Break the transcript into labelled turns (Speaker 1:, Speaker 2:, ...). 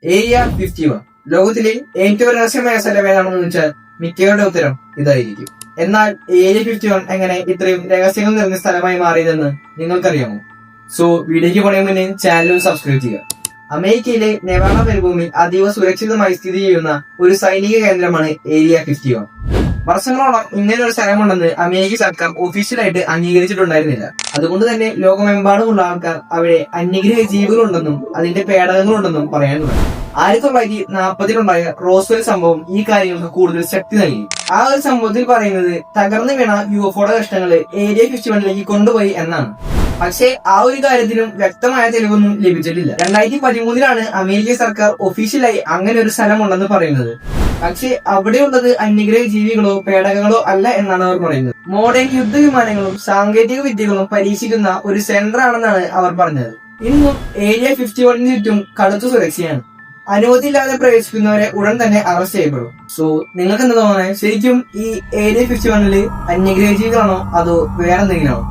Speaker 1: Area 51 ലോകത്തിലെ ഏറ്റവും രഹസ്യമായ സ്ഥലം ഏതാണെന്ന് വെച്ചാൽ മിക്കവരുടെ ഉത്തരം ഇതായിരിക്കും. എന്നാൽ ഏരിയ 51 എങ്ങനെ ഇത്രയും രഹസ്യങ്ങൾ നിറഞ്ഞ സ്ഥലമായി മാറിയതെന്ന് നിങ്ങൾക്കറിയാമോ? സോ വീഡിയോയ്ക്ക് പോണേ മുന്നേ ചാനൽ സബ്സ്ക്രൈബ് ചെയ്യുക. അമേരിക്കയിലെ നെവാഡ മരുഭൂമിയിൽ അതീവ സുരക്ഷിതമായി സ്ഥിതി ചെയ്യുന്ന ഒരു സൈനിക കേന്ദ്രമാണ് ഏരിയ 51. വർഷങ്ങളോളം ഇങ്ങനെ ഒരു സ്ഥലമുണ്ടെന്ന് അമേരിക്കൻ സർക്കാർ ഒഫീഷ്യലായിട്ട് അംഗീകരിച്ചിട്ടുണ്ടായിരുന്നില്ല. അതുകൊണ്ട് തന്നെ ലോകമെമ്പാടുമുള്ള ആൾക്കാർ അവിടെ അന്യഗ്രഹ ജീവികളുണ്ടെന്നും അതിന്റെ പേടകങ്ങളുണ്ടെന്നും പറയാൻ തുടങ്ങി. 1940-ലുണ്ടായ റോസ്വെൽ സംഭവം ഈ കാര്യങ്ങൾക്ക് കൂടുതൽ ശക്തി നൽകി. ആ ഒരു സംഭവത്തിൽ പറയുന്നത് തകർന്നു വീണ യുഎഫ്ഒയുടെ കഷ്ണങ്ങള് ഏരിയ 51ലേക്ക് കൊണ്ടുപോയി എന്നാണ്. പക്ഷേ ആ ഒരു കാര്യത്തിനും വ്യക്തമായ തെളിവൊന്നും ലഭിച്ചിട്ടില്ല. 2013-ലാണ് അമേരിക്കൻ സർക്കാർ ഒഫീഷ്യലായി അങ്ങനെ ഒരു സ്ഥലമുണ്ടെന്ന് പറയുന്നത്. പക്ഷേ അവിടെയുള്ളത് അന്യഗ്രഹ ജീവികളോ പേടകങ്ങളോ അല്ല എന്നാണ് അവർ പറയുന്നത്. മോഡേൺ യുദ്ധവിമാനങ്ങളും സാങ്കേതിക വിദ്യകളും പരീക്ഷിക്കുന്ന ഒരു സെന്റർ ആണെന്നാണ് അവർ പറഞ്ഞത്. ഇന്നും ഏരിയ 51 ചുറ്റും കടുത്ത സുരക്ഷയാണ്. അനുമതിയില്ലാതെ പ്രവേശിക്കുന്നവരെ ഉടൻ തന്നെ അറസ്റ്റ് ചെയ്യപ്പെടും. സോ നിങ്ങൾക്ക് എന്താ തോന്നുന്നത്? ശരിക്കും ഈ ഏരിയ 51 അന്യഗ്രഹ ജീവികളാണോ അതോ വേറെ എന്തെങ്കിലാണോ?